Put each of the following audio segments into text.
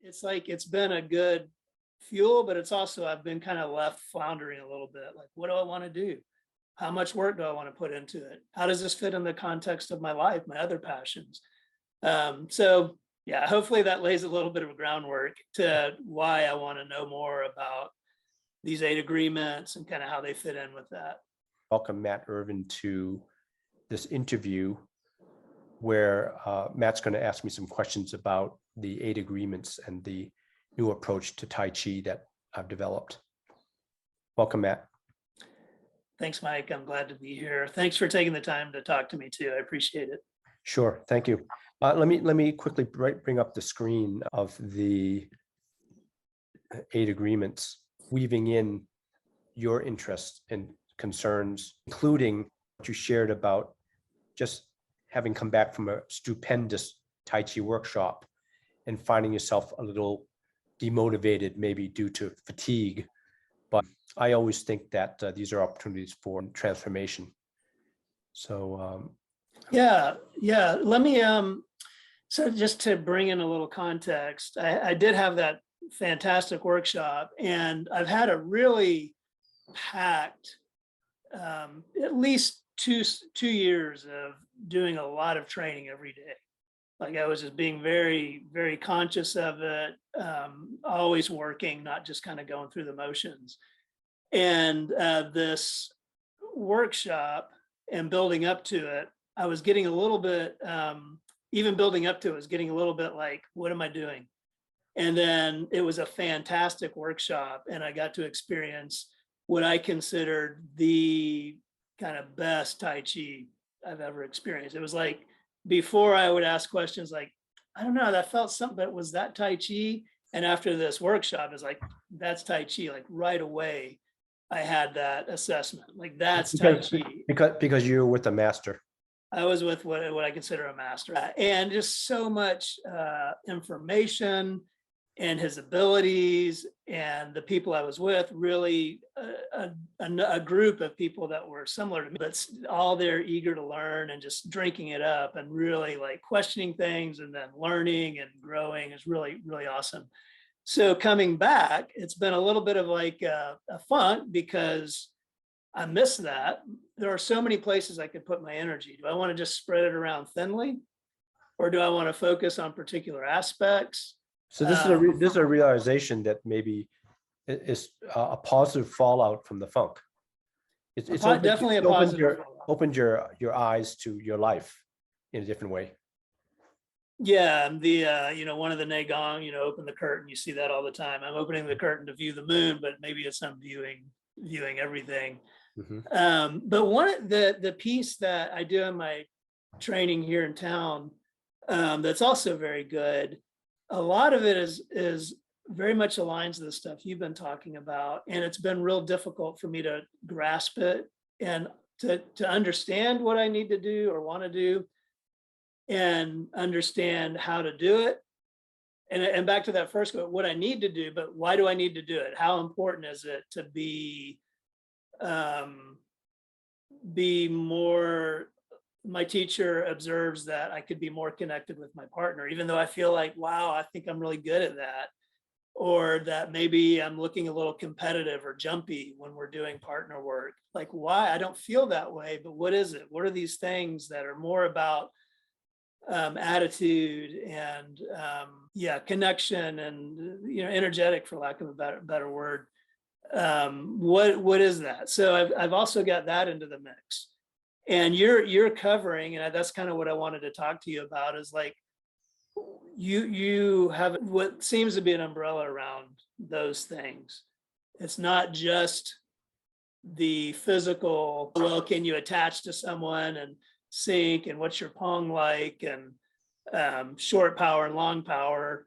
it's like it's been a good fuel, but it's also I've been kind of left floundering a little bit. Like, what do I want to do? How much work do I want to put into it? How does this fit in the context of my life, my other passions? So yeah, hopefully that lays a little bit of groundwork to why I want to know more about these 8 agreements and kind of how they fit in with that. Welcome Matt Irvin to this interview where Matt's going to ask me some questions about the 8 agreements and the new approach to Tai Chi that I've developed. Welcome, Matt. Thanks, Mike. I'm glad to be here. Thanks for taking the time to talk to me too. I appreciate it. Sure, thank you. Let me quickly bring up the screen of the 8 agreements, weaving in your interests and concerns, including what you shared about just having come back from a stupendous Tai Chi workshop and finding yourself a little demotivated, maybe due to fatigue. But I always think that these are opportunities for transformation. So yeah. Let me so just to bring in a little context, I did have that fantastic workshop, and I've had a really packed at least two years of doing a lot of training every day. Like I was just being very, very conscious of it, always working, not just kind of going through the motions. And this workshop and building up to it, I was getting a little bit, even building up to it was getting a little bit like, what am I doing? And then it was a fantastic workshop, and I got to experience what I considered the kind of best Tai Chi I've ever experienced. It was like, before I would ask questions like, I don't know, that felt something, but was that Tai Chi? And after this workshop, it's like, that's Tai Chi. Like right away, I had that assessment. Like that's Tai Chi. Because you're with a master. I was with what I consider a master, and just so much information and his abilities, and the people I was with, really a group of people that were similar to me, but all they're eager to learn and just drinking it up and really like questioning things and then learning and growing is really, really awesome. So coming back, it's been a little bit of like a funk because I miss that. There are so many places I could put my energy. Do I want to just spread it around thinly, or do I want to focus on particular aspects? So this is a realization that maybe is a positive fallout from the funk. It's definitely a positive fallout. Opened your eyes to your life in a different way. Yeah, the one of the Neigong, open the curtain. You see that all the time. I'm opening the curtain to view the moon, but maybe it's I'm viewing everything. Mm-hmm. But one of the piece that I do in my training here in town, that's also very good. A lot of it is very much aligns to the stuff you've been talking about, and it's been real difficult for me to grasp it and to understand what I need to do or want to do, and understand how to do it. And back to that first quote, what I need to do, but why do I need to do it? How important is it to be more? My teacher observes that I could be more connected with my partner, even though I feel like, wow, I think I'm really good at that. Or that maybe I'm looking a little competitive or jumpy when we're doing partner work. Like, why? I don't feel that way, but what is it? What are these things that are more about attitude and connection and energetic, for lack of a better word? What is that? So I've also got that into the mix. And you're covering, and that's kind of what I wanted to talk to you about, is like you have what seems to be an umbrella around those things. It's not just the physical, well, can you attach to someone and sync, and what's your Pong like, and short power and long power,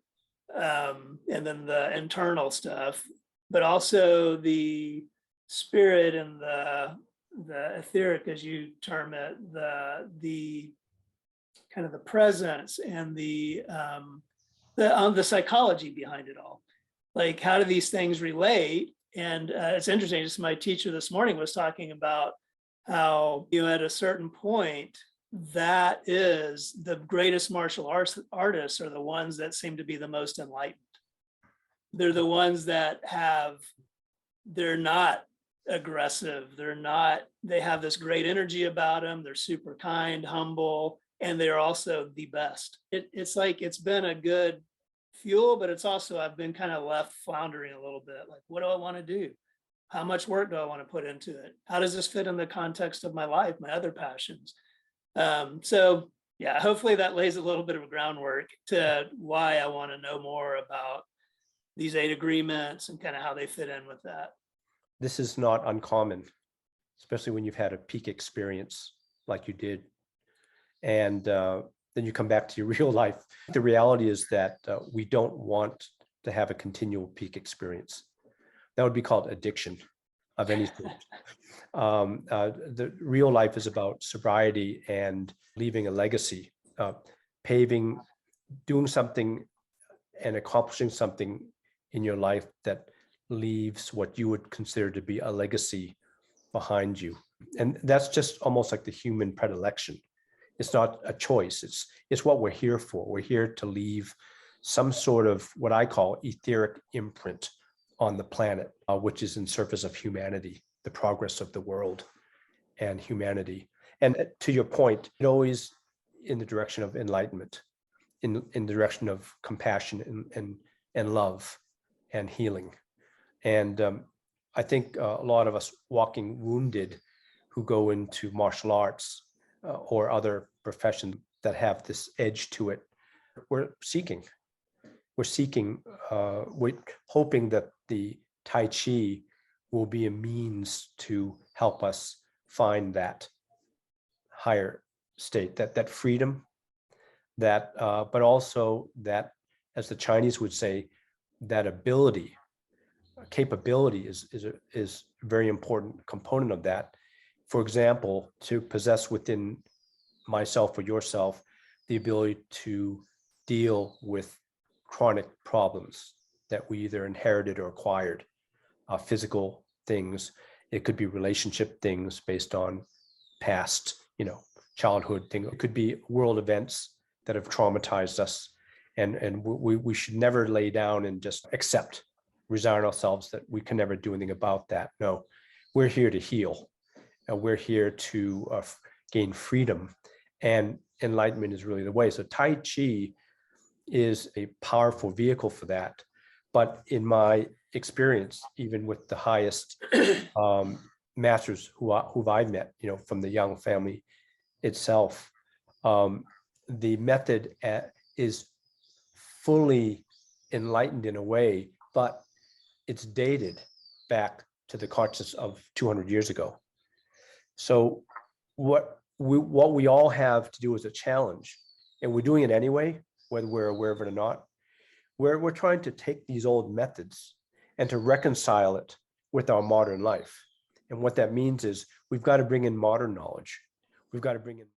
and then the internal stuff, but also the spirit and the etheric, as you term it, the kind of the presence and the psychology behind it all. Like, how do these things relate? And it's interesting, just my teacher this morning was talking about how, at a certain point, that is the greatest martial artists are the ones that seem to be the most enlightened. they're the ones that they're not aggressive. They have this great energy about them. They're super kind, humble, and they're also the best. It's like, it's been a good fuel, but it's also, I've been kind of left floundering a little bit. Like, what do I want to do? How much work do I want to put into it? How does this fit in the context of my life, my other passions? So yeah, hopefully that lays a little bit of groundwork to why I want to know more about these 8 agreements and kind of how they fit in with that. This is not uncommon, especially when you've had a peak experience like you did. And then you come back to your real life. The reality is that we don't want to have a continual peak experience. That would be called addiction of any sort. The real life is about sobriety and leaving a legacy, doing something and accomplishing something in your life that leaves what you would consider to be a legacy behind you. And that's just almost like the human predilection. It's not a choice. It's what we're here for. We're here to leave some sort of what I call etheric imprint on the planet, which is in service of humanity, the progress of the world and humanity. And to your point, it always in the direction of enlightenment, in the direction of compassion and love and healing. And I think a lot of us walking wounded who go into martial arts or other professions that have this edge to it, we're hoping that the Tai Chi will be a means to help us find that higher state, that freedom, but also that, as the Chinese would say, that capability is a very important component of that. For example, to possess within myself or yourself the ability to deal with chronic problems that we either inherited or acquired, physical things. It could be relationship things based on past, childhood things. It could be world events that have traumatized us. And we should never lay down and just resign ourselves that we can never do anything about that. No, we're here to heal. We're here to gain freedom. And enlightenment is really the way. So Tai Chi is a powerful vehicle for that. But in my experience, even with the highest masters who I've met, from the Yang family itself, the method is fully enlightened in a way, but it's dated back to the consciousness of 200 years ago. So what we all have to do is a challenge, and we're doing it anyway, whether we're aware of it or not. We're trying to take these old methods and to reconcile it with our modern life. And what that means is we've got to bring in modern knowledge. We've got to bring in